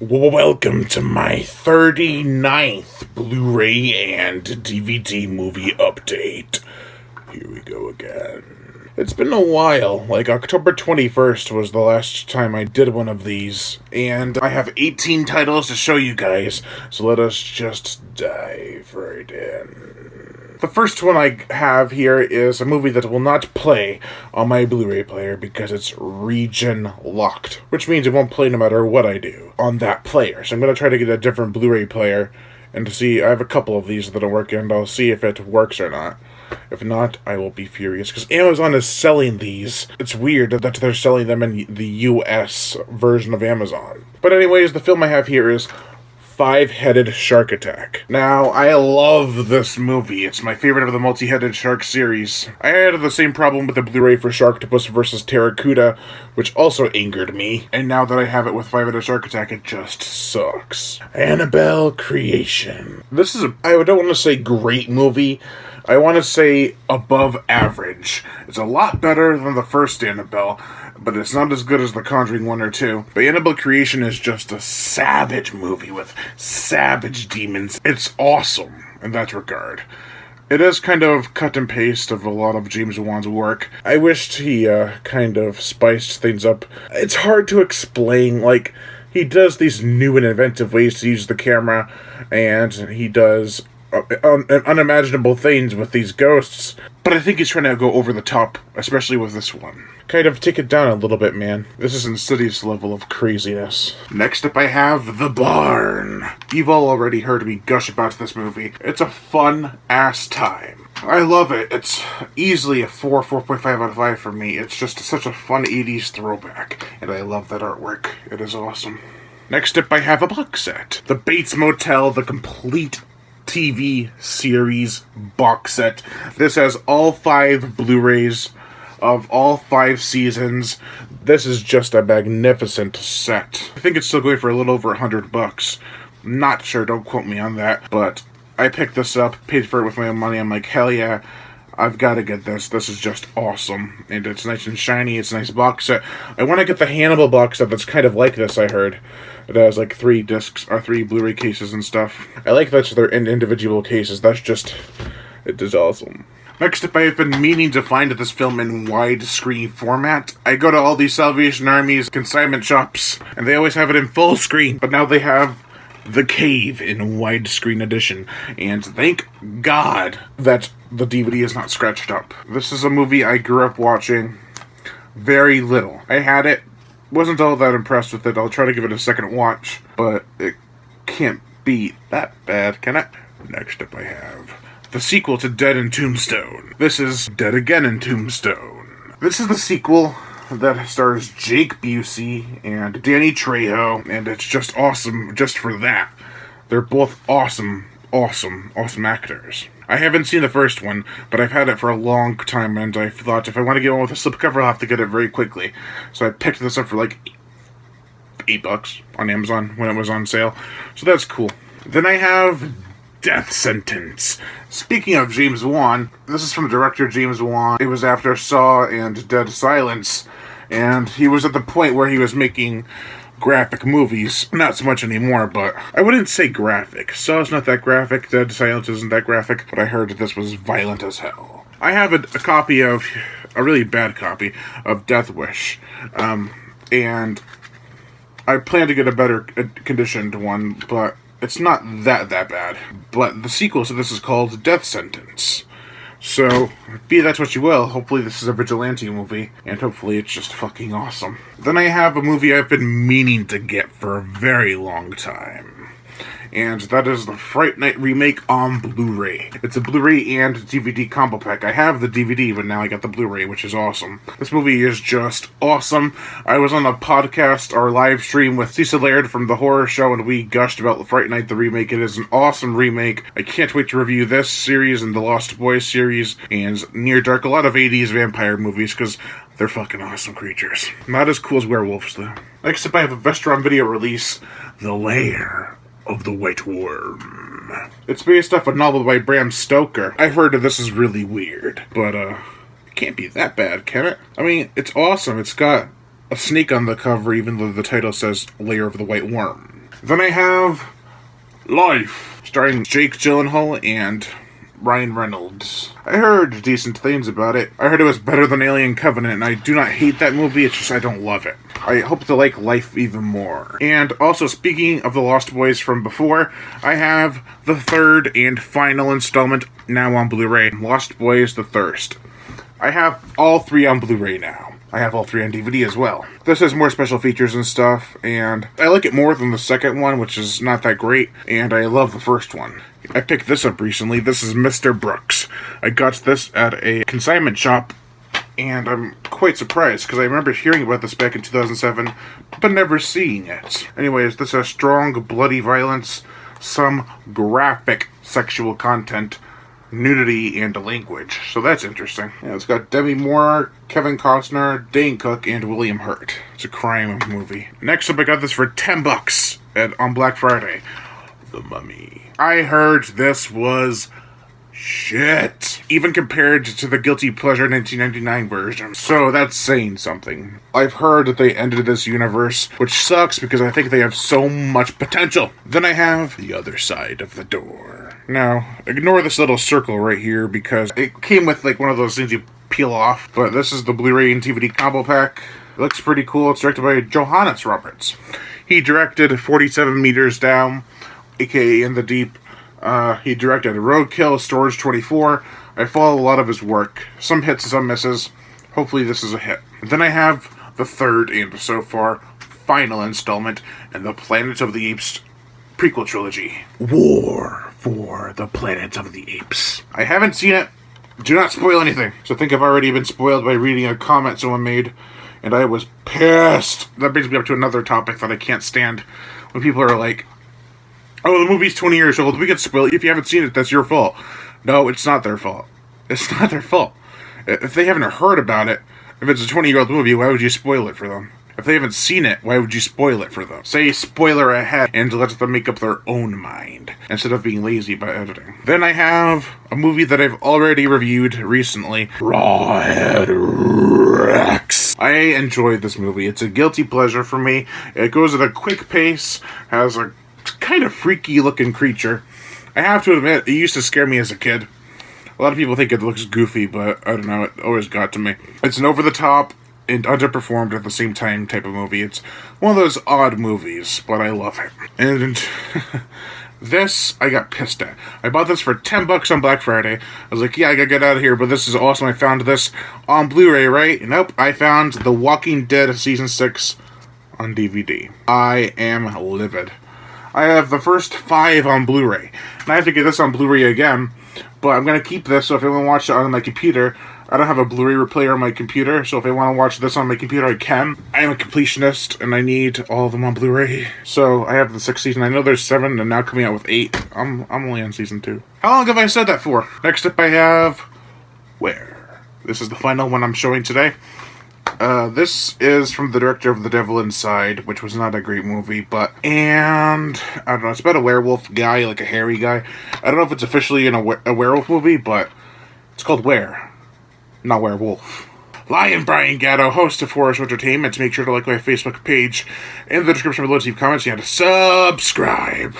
Welcome to my 39th Blu-ray and DVD movie update. Here we go again. It's been a while, like October 21st was the last time I did one of these, and I have 18 titles to show you guys, so let us just dive right in. The first one I have here is a movie that will not play on my Blu-ray player because it's region locked, which means it won't play no matter what I do on that player. So I'm going to try to get a different Blu-ray player and to see, I have a couple of these that'll work and I'll see if it works or not. If not, I will be furious because Amazon is selling these. It's weird that they're selling them in the US version of Amazon. But anyways, the film I have here is Five-Headed Shark Attack. Now, I love this movie. It's my favorite of the multi-headed shark series. I had the same problem with the Blu-ray for Sharktopus vs. Terracuda, which also angered me. And now that I have it with Five-Headed Shark Attack, it just sucks. Annabelle Creation. This is I don't want to say great movie. I want to say above average. It's a lot better than the first Annabelle, but it's not as good as The Conjuring 1 or 2. But Annabelle Creation is just a savage movie with savage demons. It's awesome in that regard. It is kind of cut and paste of a lot of James Wan's work. I wished he kind of spiced things up. It's hard to explain, like, he does these new and inventive ways to use the camera, and he does unimaginable things with these ghosts, but I think he's trying to go over the top, especially with this one. Kind of take it down a little bit, man. This is Insidious level of craziness. Next up I have The Barn. You've all already heard me gush about this movie. It's a fun-ass time. I love it. It's easily a 4.5 out of 5 for me. It's just such a fun 80s throwback, and I love that artwork. It is awesome. Next up I have a box set. The Bates Motel, the complete TV series box set. This has all 5 Blu-rays of all 5 seasons. This is just a magnificent set. I think it's still going for a little over $100. Not sure, don't quote me on that, but I picked this up, paid for it with my own money. I'm like, hell yeah, I've got to get this. This is just awesome. And it's nice and shiny. It's a nice box set. I want to get the Hannibal box set that's kind of like this, I heard. It has like 3 discs, or 3 Blu-ray cases and stuff. I like that they're in individual cases. That's just, it is awesome. Next up, I have been meaning to find this film in widescreen format. I go to all these Salvation Army's consignment shops, and they always have it in full screen. But now they have The Cave in widescreen edition. And thank God that the DVD is not scratched up. This is a movie I grew up watching very little. I had it, wasn't all that impressed with it. I'll try to give it a second watch, but it can't be that bad, can it? Next up I have the sequel to Dead in Tombstone. This is Dead Again in Tombstone. This is the sequel that stars Jake Busey and Danny Trejo, and it's just awesome just for that. They're both awesome actors. I haven't seen the first one, but I've had it for a long time, and I thought if I want to get one with a slipcover, I'll have to get it very quickly. So I picked this up for like $8 on Amazon when it was on sale. So that's cool. Then I have Death Sentence. Speaking of James Wan, this is from the director James Wan. It was after Saw and Dead Silence, and he was at the point where he was making graphic movies. Not so much anymore, but I wouldn't say graphic. Saw's not that graphic, Dead Silence isn't that graphic, but I heard that this was violent as hell. I have a copy of, a really bad copy, of Death Wish, and I plan to get a better conditioned one, but it's not that bad. But the sequel to this is called Death Sentence. So, be that what you will, hopefully this is a vigilante movie, and hopefully it's just fucking awesome. Then I have a movie I've been meaning to get for a very long time, and that is the Fright Night remake on Blu-ray. It's a Blu-ray and DVD combo pack. I have the DVD, but now I got the Blu-ray, which is awesome. This movie is just awesome. I was on a podcast or live stream with Cecil Laird from The Horror Show, and we gushed about the Fright Night, the remake. It is an awesome remake. I can't wait to review this series and the Lost Boys series and Near Dark, a lot of 80s vampire movies, because they're fucking awesome creatures. Not as cool as werewolves, though. Next up, I have a Vestron video release, The Lair of the White Worm. It's based off a novel by Bram Stoker. I've heard that this is really weird, but it can't be that bad, can it? I mean, it's awesome. It's got a snake on the cover, even though the title says Lair of the White Worm. Then I have Life, starring Jake Gyllenhaal and Ryan Reynolds. I heard decent things about it. I heard it was better than Alien Covenant, and I do not hate that movie, it's just I don't love it. I hope to like Life even more. And also, speaking of the Lost Boys from before, I have the third and final installment now on Blu-ray, Lost Boys: The Thirst. I have all three on Blu-ray now. I have all three on DVD as well. This has more special features and stuff, and I like it more than the second one, which is not that great, and I love the first one. I picked this up recently. This is Mr. Brooks. I got this at a consignment shop, and I'm quite surprised, because I remember hearing about this back in 2007, but never seeing it. Anyways, this has strong, bloody violence, some graphic sexual content, nudity, and language. So that's interesting. Yeah, it's got Demi Moore, Kevin Costner, Dane Cook, and William Hurt. It's a crime movie. Next up, I got this for $10 on Black Friday. The Mummy. I heard this was shit, even compared to the Guilty Pleasure 1999 version. So that's saying something. I've heard that they ended this universe, which sucks because I think they have so much potential. Then I have The Other Side of the Door. Now, ignore this little circle right here because it came with like one of those things you peel off, but this is the Blu-ray and DVD combo pack. It looks pretty cool. It's directed by Johannes Roberts. He directed 47 Meters Down, aka In the Deep. He directed Roadkill, Storage 24. I follow a lot of his work. Some hits and some misses. Hopefully this is a hit. Then I have the third and so far final installment in the Planet of the Apes prequel trilogy. War for the Planet of the Apes. I haven't seen it. Do not spoil anything. So I think I've already been spoiled by reading a comment someone made, and I was pissed. That brings me up to another topic that I can't stand. When people are like, oh, the movie's 20 years old, we can spoil it. If you haven't seen it, that's your fault. No, it's not their fault. It's not their fault. If they haven't heard about it, if it's a 20-year-old movie, why would you spoil it for them? If they haven't seen it, why would you spoil it for them? Say spoiler ahead and let them make up their own mind, instead of being lazy about editing. Then I have a movie that I've already reviewed recently, Rawhead Rex. I enjoyed this movie. It's a guilty pleasure for me. It goes at a quick pace, has a kind of freaky looking creature. I have to admit, it used to scare me as a kid. A lot of people think it looks goofy, but I don't know, it always got to me. It's an over-the-top and underperformed at the same time type of movie. It's one of those odd movies, but I love it. And this, I got pissed at. I bought this for $10 on Black Friday. I was like, yeah, I gotta get out of here, but this is awesome. I found this on Blu-ray, right? Nope, I found The Walking Dead Season 6 on DVD. I am livid. I have the first 5 on Blu-ray, and I have to get this on Blu-ray again, but I'm going to keep this, so if I want to watch it on my computer, I don't have a Blu-ray player on my computer, so if I want to watch this on my computer, I can. I am a completionist, and I need all of them on Blu-ray, so I have the 6th season. I know there's 7, and now coming out with 8. I'm only on season 2. How long have I said that for? Next up I have Where. This is the final one I'm showing today. This is from the director of The Devil Inside, which was not a great movie, and I don't know, it's about a werewolf guy, like a hairy guy. I don't know if it's officially a werewolf movie, but it's called Where, not Werewolf. Lion Brian Gatto, host of Forest Entertainment. Make sure to like my Facebook page in the description below to leave comments and subscribe.